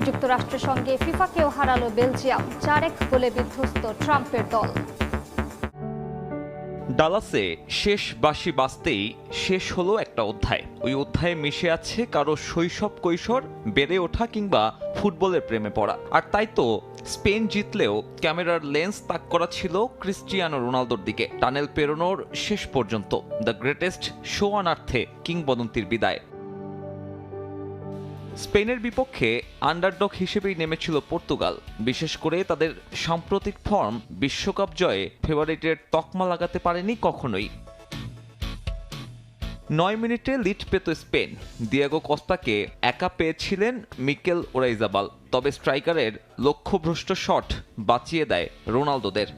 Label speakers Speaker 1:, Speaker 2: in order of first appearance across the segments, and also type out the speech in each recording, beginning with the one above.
Speaker 1: যুক্তরাষ্ট্রের সঙ্গে ফিফাকেও হারালো বেলজিয়াম, 4-1 গোলে বিধ্বস্ত ট্রাম্পের দল।
Speaker 2: ডালাসে শেষ বাঁশি বাজতেই শেষ হলো একটা অধ্যায়। ওই অধ্যায়ে মিশে আছে কারো শৈশব কৈশোর, বেড়ে ওঠা কিংবা ফুটবলের প্রেমে পড়া। আর তাই তো স্পেন জিতলেও ক্যামেরার লেন্স তাক করা ছিল ক্রিস্টিয়ানো রোনালদোর দিকে। টানেল পেরোনোর শেষ পর্যন্ত দ্য গ্রেটেস্ট শো অন আর্থে কিংবদন্তির বিদায়। স্পেনের বিপক্ষে আন্ডারডগ হিসেবেই নেমেছিল পর্তুগাল। বিশেষ করে তাদের সাম্প্রতিক ফর্ম বিশ্বকাপ জয়ে ফেভারিটের তকমা লাগাতে পারেনি কখনোই। 9 মিনিটে লিড পেত স্পেন। দিয়েগো কস্তাকে একা পেয়েছিলেন মিকেল ওরাইজাবাল, তবে স্ট্রাইকারের লক্ষ্যভ্রষ্ট শট বাঁচিয়ে দেয় রোনালদোদের।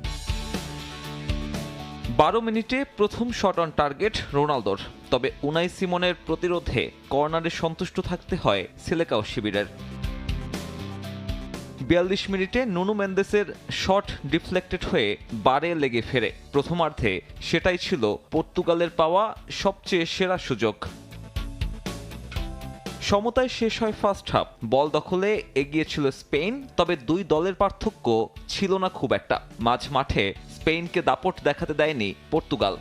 Speaker 2: 12 মিনিটে প্রথম শট অন টার্গেট রোনালদোর, তবে উনাই সিমনের প্রতিরোধে কর্নারে সন্তুষ্ট থাকতে হয় সিলেকাও শিবিরের। 42 মিনিটে নুনো মেন্দেসের শট ডিফ্লেক্টেড হয়ে বারে লেগে ফেরে। প্রথমার্ধে সেটাই ছিল পর্তুগালের পাওয়া সবচেয়ে সেরা সুযোগ। সমতায় শেষ হয় ফার্স্ট হাফ। বল দখলে এগিয়ে ছিল স্পেন, তবে দুই দলের পার্থক্য ছিল না খুব একটা। মাঝ মাঠে স্পেনকে দাপট দেখাতে দেয়নি পর্তুগাল।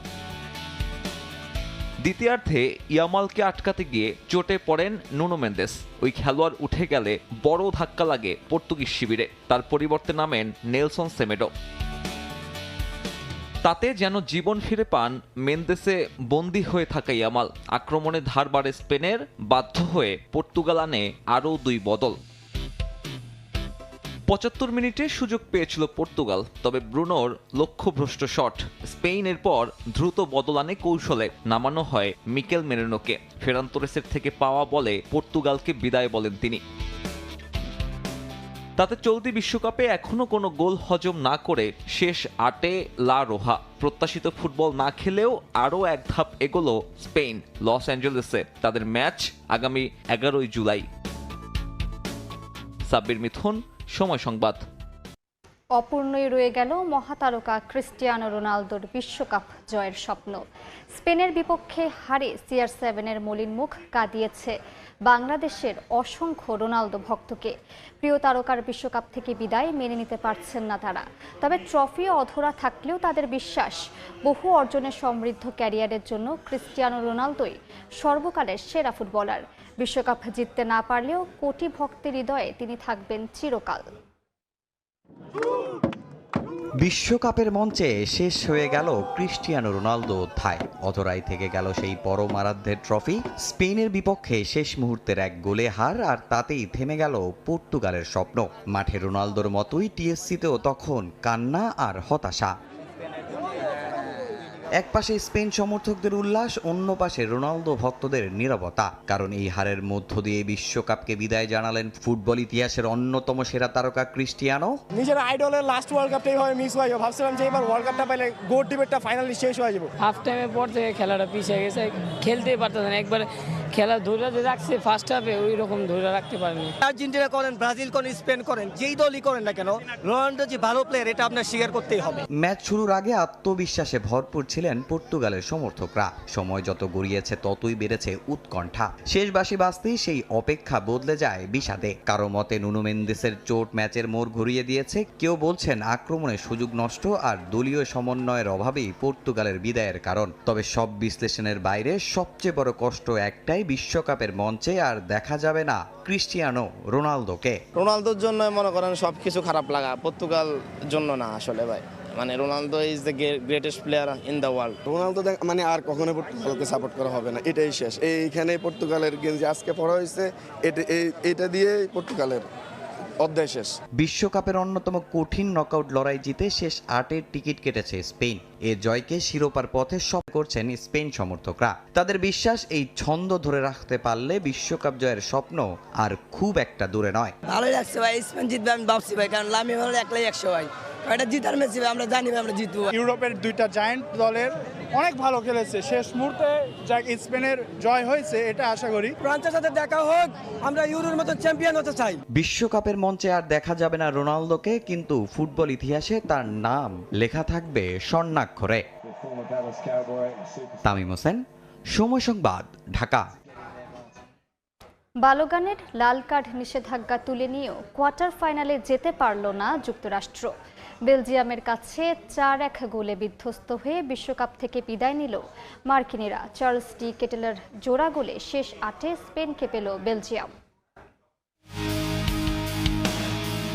Speaker 2: দ্বিতীয়ার্ধে ইয়ামালকে আটকাতে গিয়ে চোটে পড়েন নুনো মেন্দেস। ওই খেলোয়াড় উঠে গেলে বড় ধাক্কা লাগে পর্তুগিজ শিবিরে। তার পরিবর্তে নামেন নেলসন সেমেডো। তাতে যেন জীবন ফিরে পান মেন্দেসে বন্দী হয়ে থাকা ইয়ামাল। আক্রমণে ধার বাড়ে স্পেনের, বাধ্য হয়ে পর্তুগাল আনে আরও 2 বদল। 75 মিনিটে সুযোগ পেয়েছিল পর্তুগাল, তবে ব্রুনোর লক্ষ্যভ্রষ্ট শট। স্পেনের পর দ্রুত বদল আনে কৌশলে। নামানো হয় মিকেল মেরিনোকে। ফেরান তোরেসের থেকে পাওয়া বলে পর্তুগালকে বিদায় বলেন তিনি। তাতে চলতি বিশ্বকাপে এখনো কোনো গোল হজম না করে শেষ 8-এ লা রোহা। প্রত্যাশিত ফুটবল না খেলেও আরও এক ধাপ এগোলো স্পেন। লস অ্যাঞ্জেলেসে তাদের ম্যাচ আগামী 11 জুলাই। সাব্বির মিথুন, সময় সংবাদ।
Speaker 1: অপূর্ণই রয়ে গেল মহাতারকা ক্রিস্টিয়ানো রোনালদোর বিশ্বকাপ জয়ের স্বপ্ন। স্পেনের বিপক্ষে হারে CR7-এর মলিন মুখ কাঁদিয়েছে বাংলাদেশের অসংখ্য রোনালদো ভক্তকে। প্রিয় তারকার বিশ্বকাপ থেকে বিদায় মেনে নিতে পারছেন না তারা। তবে ট্রফি অধরা থাকলেও তাদের বিশ্বাস, বহু অর্জনের সমৃদ্ধ ক্যারিয়ারের জন্য ক্রিস্টিয়ানো রোনালদোই সর্বকালের সেরা ফুটবলার। বিশ্বকাপ জিততে না পারলেও কোটি ভক্তের হৃদয়ে তিনি থাকবেন চিরকাল।
Speaker 3: বিশ্বকাপের মঞ্চে শেষ হয়ে গেল ক্রিস্টিয়ানো রোনালদো অধ্যায়। অধরাই থেকে গেল সেই পরম আরাধ্যের ট্রফি। স্পেনের বিপক্ষে শেষ মুহূর্তের এক গোলে হার, আর তাতেই থেমে গেল পর্তুগালের স্বপ্ন। মাঠে রোনালদোর মতোই টিএসসিতেও তখন কান্না আর হতাশা। এক পাশে স্পেন সমর্থকদের উল্লাস, অন্য পাশে রোনালদো ভক্তদের নীরবতা। কারণ এই হারের মধ্য দিয়ে বিশ্বকাপকে বিদায় জানালেন ফুটবল ইতিহাসের অন্যতম সেরা তারকা ক্রিস্টিয়ানো।
Speaker 4: নিজের আইডলের লাস্ট ওয়ার্ল্ড কাপটা এইভাবে মিস হয়ে যাবে, ভাবছিলাম যে এবার ওয়ার্ল্ড কাপটা পাইলে গোট ডিবেটটা ফাইনালি শেষ হয়ে যাবে।
Speaker 5: হাফ টাইমের পর থেকে খেলাটা পিছিয়ে গেছে, খেলতেই পারতেছে না। একবার খেলা ধরে যে রাখছে ফার্স্ট হাফে, ওই রকম ধরে রাখতে পারেনি।
Speaker 6: আর্জেন্টিনা করেন, ব্রাজিল করেন, স্পেন করেন, যেই দলই করেন না কেন, রোনালদো যে ভালো প্লেয়ার এটা আপনার স্বীকার করতেই হবে।
Speaker 3: ম্যাচ শুরুর আগে আত্মবিশ্বাসে ভরপুর ছিলেন পর্তুগালের সমর্থকরা। সময় যত গড়িয়েছে ততই বেড়েছে উৎকণ্ঠা। শেষ বাঁশি বাজতেই সেই অপেক্ষা বদলে যায় বিষাদে। কারো মতে নুনো মেন্দেসের চোট ম্যাচের মোড় ঘুরিয়ে দিয়েছে, কেউ বলছেন আক্রমণে সুযোগ নষ্ট আর দলীয় সমন্বয়ের অভাবেই পর্তুগালের বিদায়ের কারণ। তবে সব বিশ্লেষণের বাইরে সবচেয়ে বড় কষ্ট একটাই, বিশ্বকাপের মঞ্চে আর দেখা যাবে না ক্রিস্টিয়ানো রোনালদোকে।
Speaker 7: রোনালদোর জন্য মনে করেন সবকিছু খারাপ লাগা, পর্তুগাল জন্য না আসলে ভাই। মানে Ronaldo is the greatest player in the world.
Speaker 8: Ronaldo মানে আর কখনো পর্তুগালকে সাপোর্ট করা হবে না, এটাই শেষ। এইখানে পর্তুগালের গেঞ্জি আজকে পড়া হয়েছে, এটা দিয়ে পর্তুগালের অধ্যায় শেষ।
Speaker 3: বিশ্বকাপের অন্যতম কঠিন নকআউট লড়াই জিতে শেষ 8-এর টিকিট কেটেছে স্পেন। এ জয়কে শিরোপার পথে সব করছেন স্পেন সমর্থকরা। তাদের বিশ্বাস, এই ছন্দ ধরে রাখতে পারলে বিশ্বকাপ জয়ের স্বপ্ন আর খুব একটা দূরে নয়।
Speaker 6: ভালোই লাগছে ভাই, স্পেন জিতবে আমি ভাবছি ভাই, কারণ লামি ভালো একলাই 100 ভাই। এটা জিতার ম্যাচ আমরা জানি ভাই, আমরা জিতবো।
Speaker 4: ইউরোপের দুইটা জায়ান্ট দলের অনেক ভালো খেলেছে, শেষ মুহূর্তে যা স্পেনের জয় হয়েছে এটা আশা করি
Speaker 6: ফ্রান্সের সাথে দেখা হোক, আমরা ইউরোর মতো চ্যাম্পিয়ন হতে চাই।
Speaker 3: বিশ্বকাপের মঞ্চে আর দেখা যাবে না রোনালদোকে, কিন্তু ফুটবল ইতিহাসে তার নাম লেখা থাকবে স্বর্ণাক্ষরে। তামিম হোসেন, সময় সংবাদ, ঢাকা।
Speaker 1: বালোগানের লাল কার্ড নিষেধাজ্ঞা তুলে নিয়েও কোয়ার্টার ফাইনালে যেতে পারল না যুক্তরাষ্ট্র। বেলজিয়ামের কাছে 4-1 গোলে বিধ্বস্ত হয়ে বিশ্বকাপ থেকে বিদায় নিল মার্কিনিরা। চার্লস ডি কেটেলের জোড়া গোলে শেষ 8-এ স্পেনকে পেল বেলজিয়াম।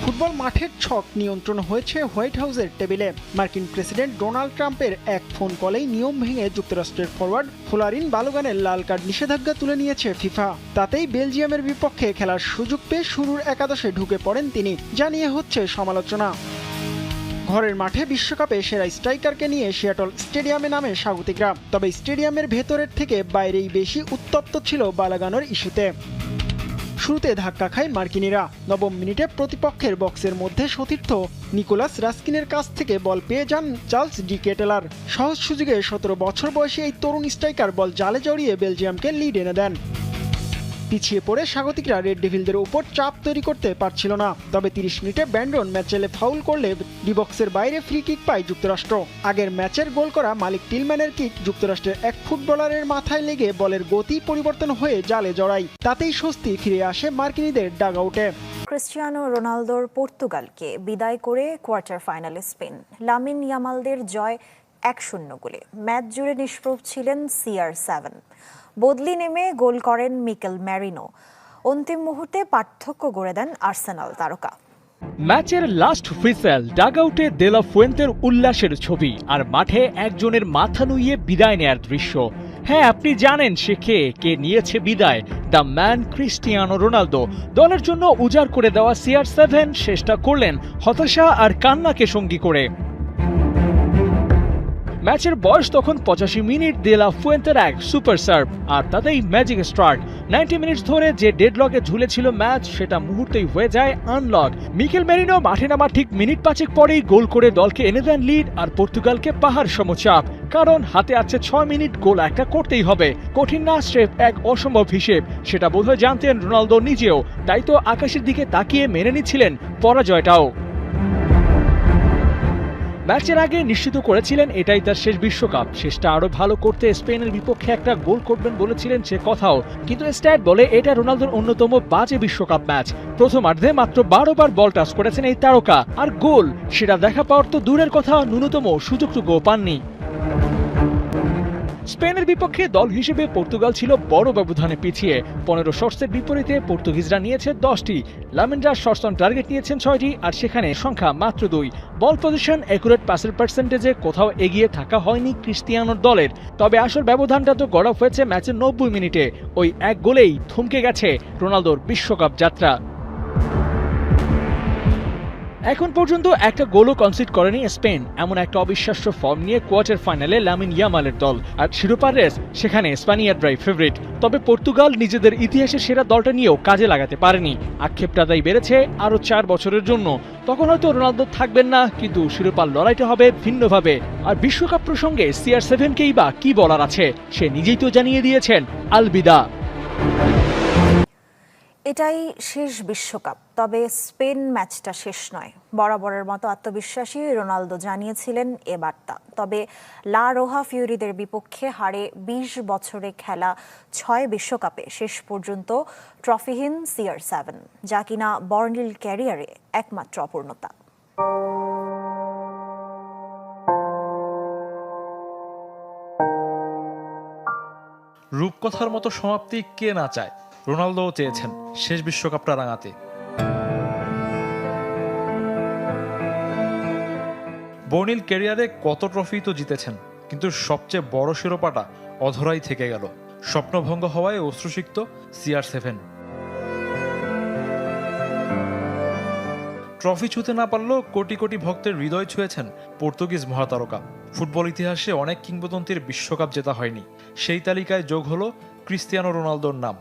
Speaker 9: ফুটবল মাঠের ছক নিয়ন্ত্রণ হয়েছে হোয়াইট হাউসের টেবিলে। মার্কিন প্রেসিডেন্ট ডোনাল্ড ট্রাম্পের এক ফোন কলেই নিয়ম ভেঙে যুক্তরাষ্ট্রের ফরওয়ার্ড ফ্লোরিন বালোগানের লাল কার্ড নিষেধাজ্ঞা তুলে নিয়েছে ফিফা। তাতেই বেলজিয়ামের বিপক্ষে খেলার সুযোগ পেয়ে শুরুর একাদশে ঢুকে পড়েন তিনি, জানিয়ে হচ্ছে সমালোচনা। ঘরের মাঠে বিশ্বকাপে সেরা স্ট্রাইকারকে নিয়ে সিয়াটল স্টেডিয়ামে নামে স্বাগতিকরা। তবে স্টেডিয়ামের ভেতরের থেকে বাইরেই বেশি উত্তপ্ত ছিল বালাগানোর ইস্যুতে। শুরুতে ধাক্কা খায় মার্কিনিরা। নবম মিনিটে প্রতিপক্ষের বক্সের মধ্যে সতীর্থ নিকোলাস রাস্কিনের কাছ থেকে বল পেয়ে যান চার্লস ডি কেটেলার। সহজ সুযোগে 17 বছর বয়সী এই তরুণ স্ট্রাইকার বল জালে জড়িয়ে বেলজিয়ামকে লিড এনে দেন। পিছিয়ে পড়ে স্বাগতিকরা রেড ডেভিলদের উপর চাপ তৈরি করতে পারছিল না। তবে 30 মিনিটে ব্যান্ডন ম্যাচেলে ফাউল করলে ডি বক্সের বাইরে ফ্রি কিক পায় যুক্তরাষ্ট্র। আগের ম্যাচের গোল করা মালিক টিলম্যানের কিক যুক্তরাষ্ট্রের এক ফুটবলারের মাথায় লেগে বলের গতি পরিবর্তন হয়ে জালে জড়ায়। তাতেই স্বস্তি ফিরে আসে মার্কিনীদের ডাগআউটে।
Speaker 10: ক্রিস্টিয়ানো রোনালদোর পর্তুগালকে বিদায় করে কোয়ার্টার ফাইনালে স্পেন। লামিন ইয়ামালদের জয় 1-0 গোলে। ম্যাচ জুড়ে নিষ্প্রভ ছিলেন CR7। বদলি নেমে গোল করেন মিকেল ম্যারিনো। অন্তিম মুহূর্তে পার্থক্য গড়ে দেন আর্সেনাল তারকা।
Speaker 11: ম্যাচের লাস্ট হুইসেল, ডাগআউটে দে লা ফুয়েন্তের উল্লাসের ছবি আর মাঠে একজনের মাথা নুইয়ে বিদায় নেয়ার দৃশ্য। হ্যাঁ, আপনি জানেন সে কে নিয়েছে বিদায়। The man Cristiano Ronaldo. দলের জন্য উজাড় করে দেওয়া CR7 শেষটা করলেন হতাশা আর কান্নাকে সঙ্গী করে। ম্যাচের বয়স তখন 85 মিনিট। দে লা ফুয়েন্তের এক সুপার সার্ভ আর তাতেই ম্যাজিক স্টার্ট। 90 মিনিট ধরে যে ডেডলকে ঝুলেছিল ম্যাচ, সেটা মুহূর্তেই হয়ে যায় আনলক। মিকেল মেরিনো মাঠে নামার ঠিক মিনিট 5 পরেই গোল করে দলকে এনে দেন লিড আর পর্তুগালকে পাহাড় সমচাপ। কারণ হাতে আছে 6 মিনিট, গোল একটা করতেই হবে। কঠিন না, স্রেফ এক অসম্ভব হিসেব। সেটা বোধহয় জানতেন রোনালদো নিজেও, তাই তো আকাশের দিকে তাকিয়ে মেনে নিচ্ছিলেন পরাজয়টাও। ম্যাচের আগে নিশ্চিত করেছিলেন এটাই তার শেষ বিশ্বকাপ। শেষটা আরো ভালো করতে স্পেনের বিপক্ষে একটা গোল করবেন বলেছিলেন সে কথাও। কিন্তু স্ট্যাট বলে এটা রোনালদোর অন্যতম বাজে বিশ্বকাপ ম্যাচ। প্রথমার্ধে মাত্র 12 বার বল টাচ করেছেন এই তারকা, আর গোল সেটা দেখা পাওয়ার তো দূরের কথা, ন্যূনতম সুযোগটুকুও পাননি। স্পেনের বিপক্ষে দল হিসেবে পর্তুগাল ছিল বড় ব্যবধানে পিছিয়ে। 15 শটসের বিপরীতে পর্তুগিজরা নিয়েছে 10টি। লামেন্ডার শটস অন টার্গেট নিয়েছেন 6টি, আর সেখানে সংখ্যা মাত্র 2। বল পজিশন, অ্যাকুরেট পাসের পার্সেন্টেজে কোথাও এগিয়ে থাকা হয়নি ক্রিস্টিয়ানোর দলের। তবে আসল ব্যবধানটা তো গড়া হয়েছে ম্যাচের 90 মিনিটে। ওই এক গোলেই থমকে গেছে রোনালদোর বিশ্বকাপ যাত্রা। এখন পর্যন্ত একটা গোলও কনসিড করেনি স্পেন। এমন একটা অবিশ্বাস্য ফর্ম নিয়ে কোয়ার্টার ফাইনালে লামিন ইয়ামালের দল, আর শিরোপার রেস সেখানে স্পানিয়াররাই ফেভারিট। তবে পর্তুগাল নিজেদের ইতিহাসের সেরা দলটা নিয়েও কাজে লাগাতে পারেনি। আক্ষেপটা তাই বেড়েছে আরও 4 বছরের জন্য। তখন হয়তো রোনালদো থাকবেন না, কিন্তু শিরোপার লড়াইটা হবে ভিন্নভাবে। আর বিশ্বকাপ প্রসঙ্গে CR7কেই বা কি বলার আছে, সে নিজেই তো জানিয়ে দিয়েছেন আলবিদা।
Speaker 10: এটাই শেষ বিশ্বকাপ, তবে স্পেন ম্যাচটা শেষ নয়। বরাবরের মতো আত্মবিশ্বাসী রোনালদো জানিয়েছিলেন এ বার্তা। তবে লা রোহা ফিউরিদের বিপক্ষে হারে 20 বছরে খেলা 6 বিশ্বকাপে শেষ পর্যন্ত ট্রফিহীন CR7, যা কিনা বর্নিল ক্যারিয়ারে একমাত্র অপূর্ণতা।
Speaker 12: রূপকথার মতো সমাপ্তি কে না চায়? রোনালদোও চেয়েছেন শেষ বিশ্বকাপটা রাঙাতে। বর্নিল ক্যারিয়ারে কত ট্রফি তো জিতেছেন, কিন্তু সবচেয়ে বড় শিরোপাটা অধরাই থেকে গেল। স্বপ্নভঙ্গ হওয়ায় অশ্রুসিক্ত CR7। ট্রফি ছুঁতে না পারলেও কোটি কোটি ভক্তের হৃদয় ছুঁয়েছেন পর্তুগিজ মহাতারকা। ফুটবল ইতিহাসে অনেক কিংবদন্তির বিশ্বকাপ জেতা হয়নি, সেই তালিকায় যোগ হলো ক্রিস্টিয়ানো রোনালদোর নাম।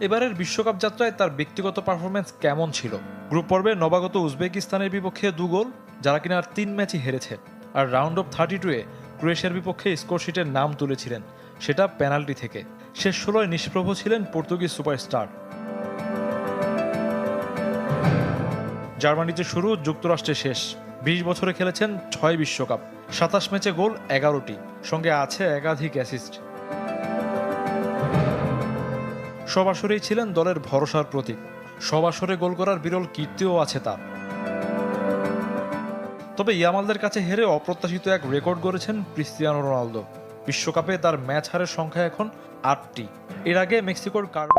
Speaker 12: এবারের বিশ্বকাপ যাত্রায় তার ব্যক্তিগত পারফরমেন্স কেমন ছিল? গ্রুপ পর্বে নবাগত উজবেকিস্তানের বিপক্ষে 2 গোল, যারা কিনা আর 3 ম্যাচই হেরেছে। আর রাউন্ড অফ 32-এ ক্রোয়েশিয়ার বিপক্ষে স্কোরশিটের নাম তুলেছিলেন, সেটা পেনাল্টি থেকে। শেষ 16-য় নিষ্প্রভ ছিলেন পর্তুগিজ সুপারস্টার। জার্মানিতে শুরু, যুক্তরাষ্ট্রে শেষ। 20 বছরে খেলেছেন 6 বিশ্বকাপ, 27 ম্যাচে গোল 11টি, সঙ্গে আছে একাধিক অ্যাসিস্ট। সব আসরেই ছিলেন দলের ভরসার প্রতীক। সব আসরে গোল করার বিরল কীর্তিও আছে তার। তবে ইয়ামালদের কাছে হেরে অপ্রত্যাশিত এক রেকর্ড গড়েছেন ক্রিস্টিয়ানো রোনালদো। বিশ্বকাপে তার ম্যাচ হারের সংখ্যা এখন 8টি। এর আগে মেক্সিকোর কার্বা